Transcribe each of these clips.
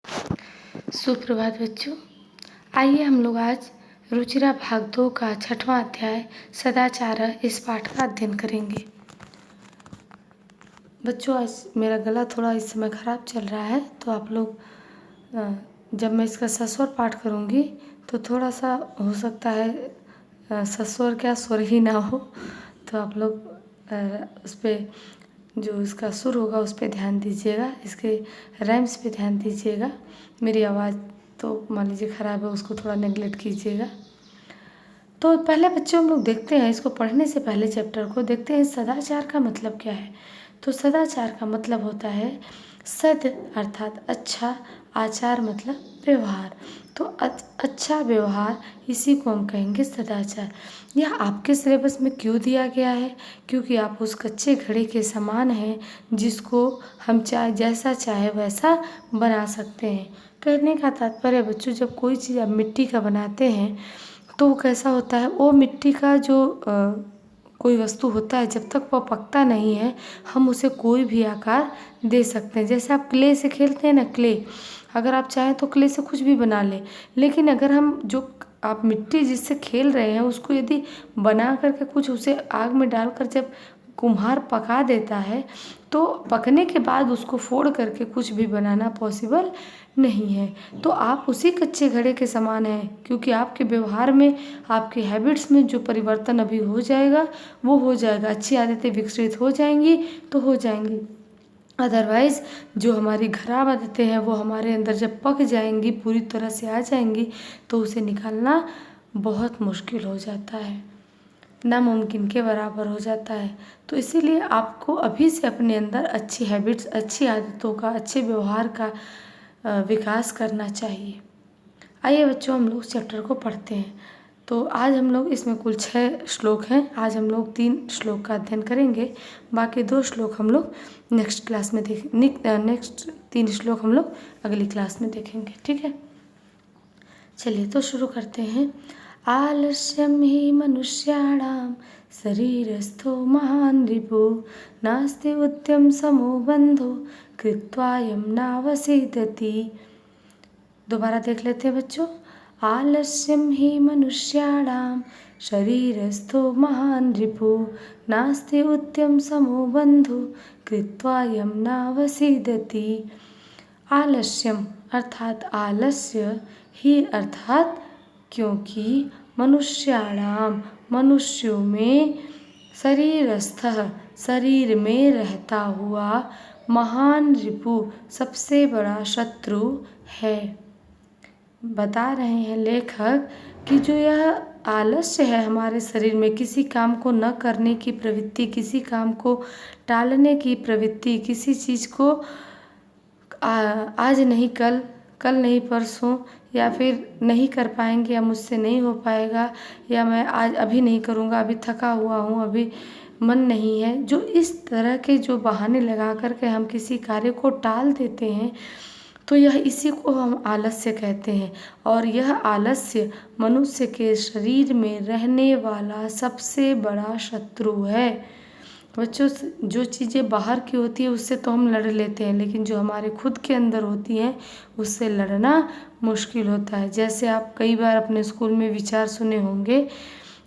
सुप्रभात बच्चों। आइए हम लोग आज रुचिरा भाग 2 का 6वां अध्याय सदाचार इस पाठ का अध्ययन करेंगे। बच्चों, आज मेरा गला थोड़ा इस समय ख़राब चल रहा है, तो आप लोग जब मैं इसका सस्वर पाठ करूँगी तो थोड़ा सा हो सकता है सस्वर क्या स्वर ही ना हो, तो आप लोग उस पर जो इसका सुर होगा उस पर ध्यान दीजिएगा, इसके रैम्स पे ध्यान दीजिएगा। मेरी आवाज़ तो मान लीजिए ख़राब है, उसको थोड़ा नेगलेक्ट कीजिएगा। तो पहले बच्चों हम लोग देखते हैं, इसको पढ़ने से पहले चैप्टर को देखते हैं सदाचार का मतलब क्या है। तो सदाचार का मतलब होता है सद अर्थात अच्छा, आचार मतलब व्यवहार। तो अच्छा व्यवहार, इसी को हम कहेंगे सदाचार। यह आपके सिलेबस में क्यों दिया गया है? क्योंकि आप उस कच्चे घड़े के समान हैं जिसको हम चाहे जैसा चाहे वैसा बना सकते हैं। कहने का तात्पर्य बच्चों, जब कोई चीज़ आप मिट्टी का बनाते हैं तो वो कैसा होता है, वो मिट्टी का जो कोई वस्तु होता है, जब तक वह पकता नहीं है हम उसे कोई भी आकार दे सकते हैं। जैसे आप क्ले से खेलते हैं ना, क्ले अगर आप चाहें तो क्ले से कुछ भी बना लें, लेकिन अगर हम जो आप मिट्टी जिससे खेल रहे हैं उसको यदि बना करके कुछ उसे आग में डालकर जब कुम्हार पका देता है तो पकने के बाद उसको फोड़ करके कुछ भी बनाना पॉसिबल नहीं है। तो आप उसी कच्चे घड़े के समान हैं, क्योंकि आपके व्यवहार में, आपके हैबिट्स में जो परिवर्तन अभी हो जाएगा वो हो जाएगा। अच्छी आदतें विकसित हो जाएंगी तो हो जाएंगी, अदरवाइज़ जो हमारी खराब आदतें हैं वो हमारे अंदर जब पक जाएंगी, पूरी तरह से आ जाएंगी, तो उसे निकालना बहुत मुश्किल हो जाता है, नामुमकिन के बराबर हो जाता है। तो इसीलिए आपको अभी से अपने अंदर अच्छी हैबिट्स, अच्छी आदतों का, अच्छे व्यवहार का विकास करना चाहिए। आइए बच्चों, हम लोग चैप्टर को पढ़ते हैं। तो आज हम लोग इसमें कुल 6 श्लोक हैं। आज हम लोग 3 श्लोक का अध्ययन करेंगे, बाकी 2 श्लोक हम लोग नेक्स्ट क्लास में नेक्स्ट 3 श्लोक हम लोग अगली क्लास में देखेंगे, ठीक है। चलिए तो शुरू करते हैं। आलस्यम ही मनुष्याणाम शरीरस्थो महान रिपु नास्ति उद्यम समो बंधो कृत्वायम नावसीदति। दोबारा देख लेते हैं बच्चों। आलस्यम ही मनुष्याणाम शरीरस्थो महान रिपु नास्ति उद्यम समो बंधु कृत्वायम नावसीदति। आलस्यम अर्थात आलस्य, ही अर्थात क्योंकि, मनुष्याणाम मनुष्यों में, शरीरस्थः शरीर में रहता हुआ, महान रिपु सबसे बड़ा शत्रु है। बता रहे हैं लेखक कि जो यह आलस्य है हमारे शरीर में, किसी काम को न करने की प्रवृत्ति, किसी काम को टालने की प्रवृत्ति, किसी चीज़ को आज नहीं कल, कल नहीं परसों, या फिर नहीं कर पाएंगे या मुझसे नहीं हो पाएगा, या मैं आज अभी नहीं करूँगा, अभी थका हुआ हूँ, अभी मन नहीं है, जो इस तरह के जो बहाने लगा कर के हम किसी कार्य को टाल देते हैं, तो यह इसी को हम आलस्य कहते हैं। और यह आलस्य मनुष्य के शरीर में रहने वाला सबसे बड़ा शत्रु है। बच्चों, जो चीज़ें बाहर की होती है उससे तो हम लड़ लेते हैं, लेकिन जो हमारे खुद के अंदर होती हैं उससे लड़ना मुश्किल होता है। जैसे आप कई बार अपने स्कूल में विचार सुने होंगे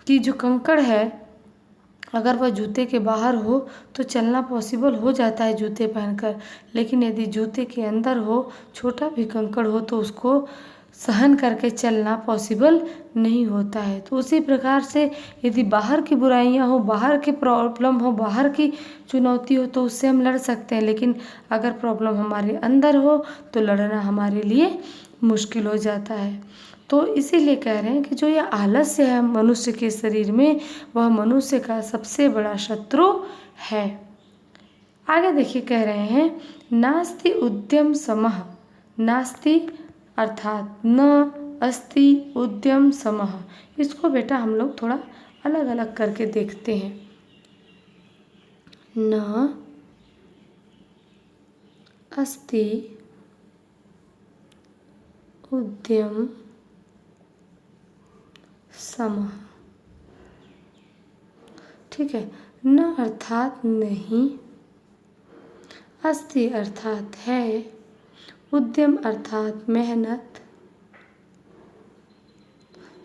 कि जो कंकड़ है, अगर वह जूते के बाहर हो तो चलना पॉसिबल हो जाता है जूते पहनकर, लेकिन यदि जूते के अंदर हो, छोटा भी कंकड़ हो, तो उसको सहन करके चलना पॉसिबल नहीं होता है। तो उसी प्रकार से यदि बाहर की बुराइयां हो, बाहर की प्रॉब्लम हो, बाहर की चुनौती हो, तो उससे हम लड़ सकते हैं, लेकिन अगर प्रॉब्लम हमारे अंदर हो तो लड़ना हमारे लिए मुश्किल हो जाता है। तो इसीलिए कह रहे हैं कि जो यह आलस्य है मनुष्य के शरीर में, वह मनुष्य का सबसे बड़ा शत्रु है। आगे देखिए, कह रहे हैं नास्ति उद्यम समः। नास्ति अर्थात न, अस्ति उद्यम समः। इसको बेटा हम लोग थोड़ा अलग अलग करके देखते हैं। न, अस्ति, उद्यम, समः। ठीक है। न अर्थात नहीं, अस्ति अर्थात है, उद्यम अर्थात मेहनत,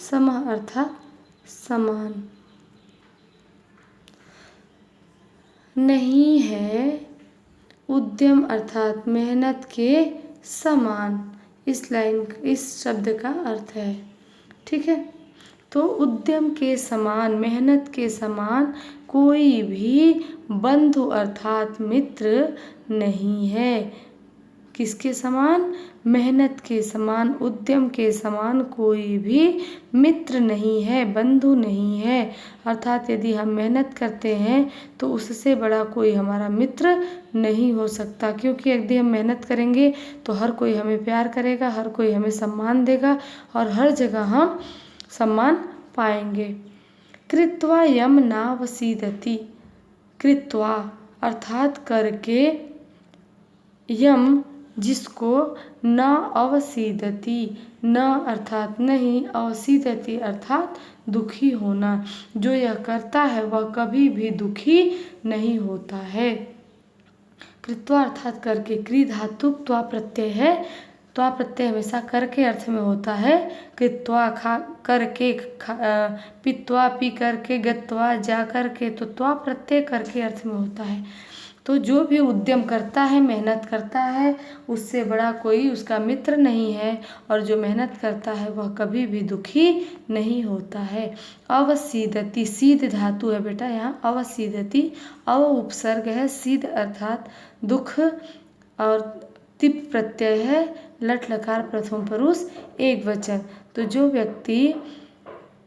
समः अर्थात समान, नहीं है उद्यम अर्थात मेहनत के समान। इस शब्द का अर्थ है, ठीक है। तो उद्यम के समान, मेहनत के समान कोई भी बंधु अर्थात मित्र नहीं है। किसके समान? मेहनत के समान, उद्यम के समान कोई भी मित्र नहीं है, बंधु नहीं है। अर्थात यदि हम मेहनत करते हैं तो उससे बड़ा कोई हमारा मित्र नहीं हो सकता, क्योंकि यदि हम मेहनत करेंगे तो हर कोई हमें प्यार करेगा, हर कोई हमें सम्मान देगा और हर जगह हम सम्मान पाएंगे। कृत्वा यम नावसीदति, कृत्वा अर्थात करके, यम जिसको, न अवसीदति, न अर्थात नहीं, अवसीदति अर्थात दुखी होना, जो यह करता है वह कभी भी दुखी नहीं होता है। कृत्वा अर्थात करके, क्री धातु त्वा प्रत्यय है, त्वा प्रत्यय हमेशा करके अर्थ में होता है। कृत्वा खा करके, पित्वा पी करके, गत्वा जा करके, तो त्वा प्रत्यय करके अर्थ में होता है। तो जो भी उद्यम करता है, मेहनत करता है, उससे बड़ा कोई उसका मित्र नहीं है, और जो मेहनत करता है वह कभी भी दुखी नहीं होता है। अवसीदति, सीध धातु है बेटा यहाँ, अवसीदति, अव उपसर्ग है, सीध अर्थात दुख, और तिप प्रत्यय है, लट लकार प्रथम पुरुष एक वचन। तो जो व्यक्ति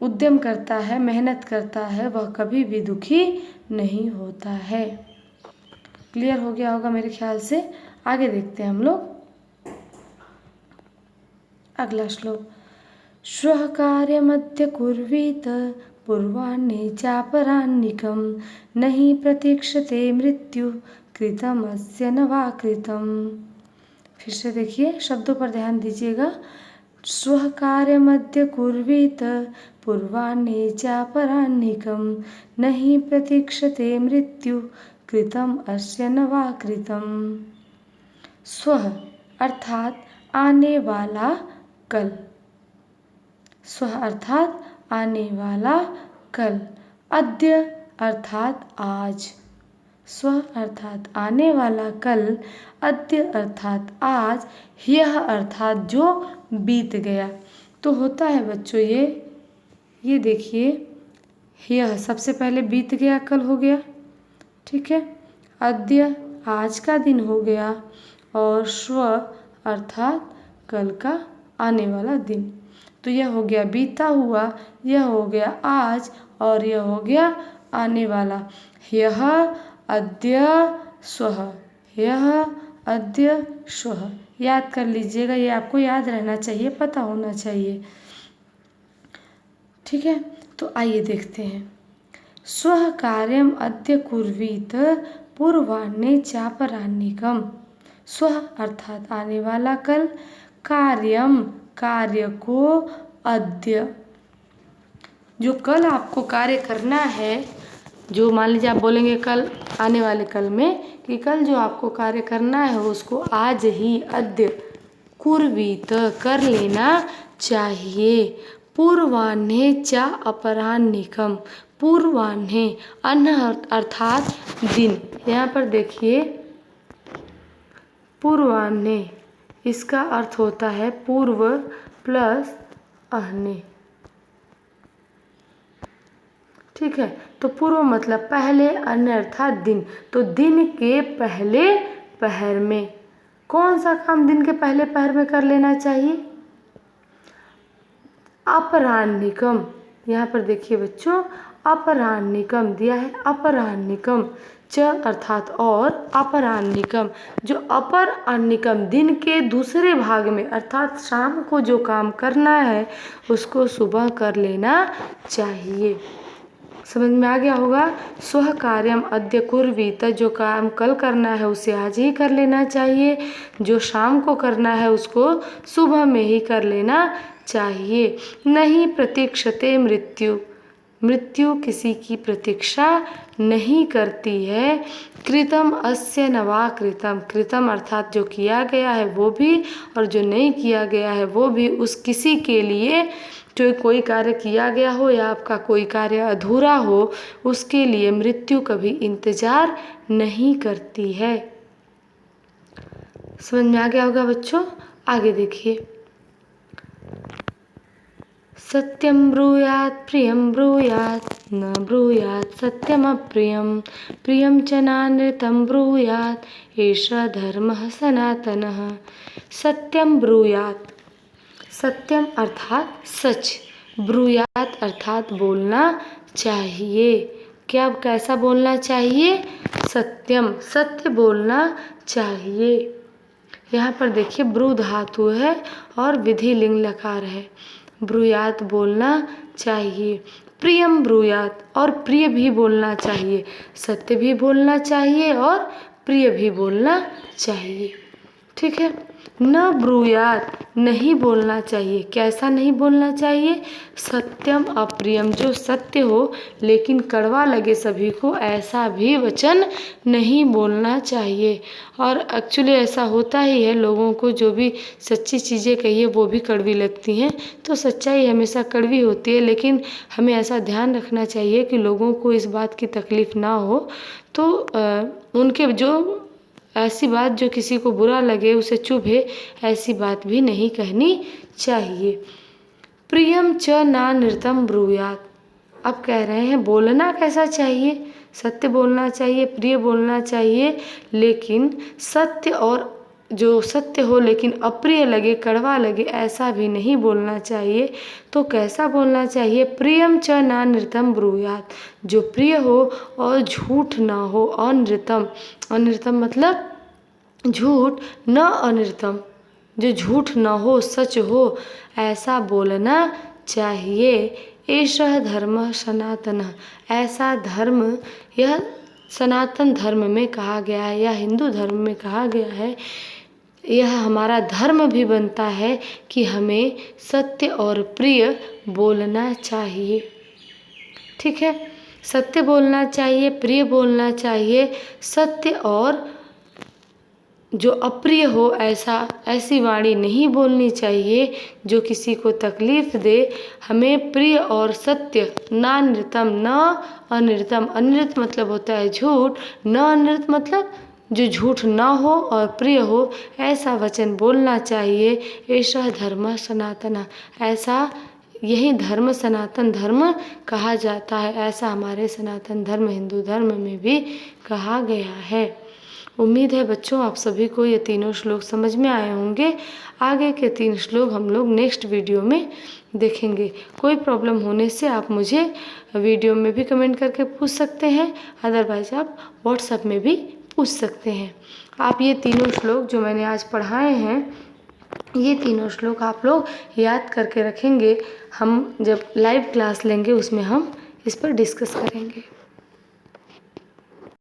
उद्यम करता है, मेहनत करता है, वह कभी भी दुखी नहीं होता है। क्लियर हो गया होगा मेरे ख्याल से। आगे देखते हैं हम लोग अगला श्लोक। श्वः कार्यमद्य कुर्वीत पूर्वाह्ने चापराह्निकं, नहि प्रतीक्षते मृत्यु कृतमस्य न वा कृतम्। फिर से देखिए, शब्दों पर ध्यान दीजिएगा। श्वः कार्यमद्य कुर्वीत पूर्वाह्ने चापराह्निकं, नहि प्रतीक्षते मृत्यु कृतम अस्य न वा कृतम्। स्वः अर्थात आने वाला कल, स्वः अर्थात आने वाला कल, अद्य अर्थात आज, स्वः अर्थात आने वाला कल, अद्य अर्थात आज, ह्यः अर्थात जो बीत गया। तो होता है बच्चों ये देखिए, ह्यः सबसे पहले बीत गया, कल हो गया, ठीक है। अद्य आज का दिन हो गया, और श्व अर्थात कल का आने वाला दिन। तो यह हो गया बीता हुआ, यह हो गया आज, और यह हो गया आने वाला। ह्यः अद्य स्वः, ह्यः अद्य श्वः, याद कर लीजिएगा, ये आपको याद रहना चाहिए, पता होना चाहिए, ठीक है। तो आइए देखते हैं। स्वः कार्यम अद्य कुर्वीत पूर्वाह्ने चापराह्निकम्। स्वः अर्थात आने वाला कल, कार्यम कार्य को, अद्य जो कल आपको कार्य करना है, जो मान लीजिए आप बोलेंगे कल आने वाले कल में कि कल जो आपको कार्य करना है उसको आज ही, अद्य कुर्वीत कर लेना चाहिए। पूर्वाह्ने च अपराह्निकम्, पूर्वाह्ने, अह्न अर्थात दिन, यहाँ पर देखिए पूर्वाह्ने, इसका अर्थ होता है पूर्व प्लस अह्ने, ठीक है। तो पूर्व मतलब पहले, अह्न अर्थात दिन। तो दिन के पहले पहर में कौन सा काम दिन के पहले पहर में कर लेना चाहिए? अपराह्निकम, यहाँ पर देखिए बच्चों, अपराह्निकम दिया है, अपराह्निकम, च अर्थात और, अपराह्निकम जो अपराह्निकम दिन के दूसरे भाग में अर्थात शाम को जो काम करना है उसको सुबह कर लेना चाहिए। समझ में आ गया होगा। स्वः कार्यम अद्य कुर्वीत, जो काम कल करना है उसे आज ही कर लेना चाहिए, जो शाम को करना है उसको सुबह में ही कर लेना चाहिए। नहीं प्रतीक्षते मृत्यु, मृत्यु किसी की प्रतीक्षा नहीं करती है। कृतम अस्य न वा कृतम, कृतम अर्थात जो किया गया है वो भी और जो नहीं किया गया है वो भी, उस किसी के लिए जो कोई कार्य किया गया हो या आपका कोई कार्य अधूरा हो उसके लिए मृत्यु कभी इंतजार नहीं करती है। समझ में आ गया होगा बच्चों। आगे देखिए, सत्यम ब्रूयात् प्रियम ब्रूयात् न ब्रूयात् सत्यम अप्रियम, प्रियम च नानृतं ब्रूयात् एष धर्मः सनातनः। सत्यम ब्रूयात्, सत्यम अर्थात सच, ब्रूयात् अर्थात बोलना चाहिए। क्या कैसा बोलना चाहिए? सत्यम, सत्य बोलना चाहिए। यहाँ पर देखिए ब्रू धातु है और विधि लिंग लकार है। ब्रूयात बोलना चाहिए, प्रियम ब्रूयात और प्रिय भी बोलना चाहिए, सत्य भी बोलना चाहिए और प्रिय भी बोलना चाहिए। ठीक है। न ब्रूयात नहीं बोलना चाहिए, कैसा नहीं बोलना चाहिए? सत्यम अप्रियम, जो सत्य हो लेकिन कड़वा लगे सभी को, ऐसा भी वचन नहीं बोलना चाहिए। और एक्चुअली ऐसा होता ही है, लोगों को जो भी सच्ची चीज़ें कहिए वो भी कड़वी लगती हैं। तो सच्चाई हमेशा कड़वी होती है, लेकिन हमें ऐसा ध्यान रखना चाहिए कि लोगों को इस बात की तकलीफ़ ना हो। तो उनके जो ऐसी बात जो किसी को बुरा लगे, उसे चुभे, ऐसी बात भी नहीं कहनी चाहिए। प्रियम च नानृतं ब्रूयात्, अब कह रहे हैं बोलना कैसा चाहिए? सत्य बोलना चाहिए, प्रिय बोलना चाहिए, लेकिन सत्य और जो सत्य हो लेकिन अप्रिय लगे, कड़वा लगे, ऐसा भी नहीं बोलना चाहिए। तो कैसा बोलना चाहिए? प्रियम च नानृतं ब्रूयात्, जो प्रिय हो और झूठ ना हो। अनृतम, अनृतम मतलब झूठ, न अनृतम, जो झूठ न हो, सच हो, ऐसा बोलना चाहिए। एषः धर्मः सनातनः, ऐसा धर्म, यह सनातन धर्म में कहा गया है या हिंदू धर्म में कहा गया है। यह हमारा धर्म भी बनता है कि हमें सत्य और प्रिय बोलना चाहिए। ठीक है, सत्य बोलना चाहिए, प्रिय बोलना चाहिए। सत्य और जो अप्रिय हो ऐसी वाणी नहीं बोलनी चाहिए जो किसी को तकलीफ दे। हमें प्रिय और सत्य, नानृतम, न अनृतम, अनृत मतलब होता है झूठ, न अनृत मतलब जो झूठ न हो और प्रिय हो, ऐसा वचन बोलना चाहिए। ऐसा धर्म सनातन, ऐसा यही धर्म सनातन धर्म कहा जाता है। ऐसा हमारे सनातन धर्म हिंदू धर्म में भी कहा गया है। उम्मीद है बच्चों आप सभी को ये तीनों श्लोक समझ में आए होंगे। आगे के 3 श्लोक हम लोग नेक्स्ट वीडियो में देखेंगे। कोई प्रॉब्लम होने से आप मुझे वीडियो में भी कमेंट करके पूछ सकते हैं, अदरवाइज आप व्हाट्सएप में भी पूछ सकते हैं। आप ये तीनों श्लोक जो मैंने आज पढ़ाए हैं, ये तीनों श्लोक आप लोग याद करके रखेंगे। हम जब लाइव क्लास लेंगे उसमें हम इस पर डिस्कस करेंगे।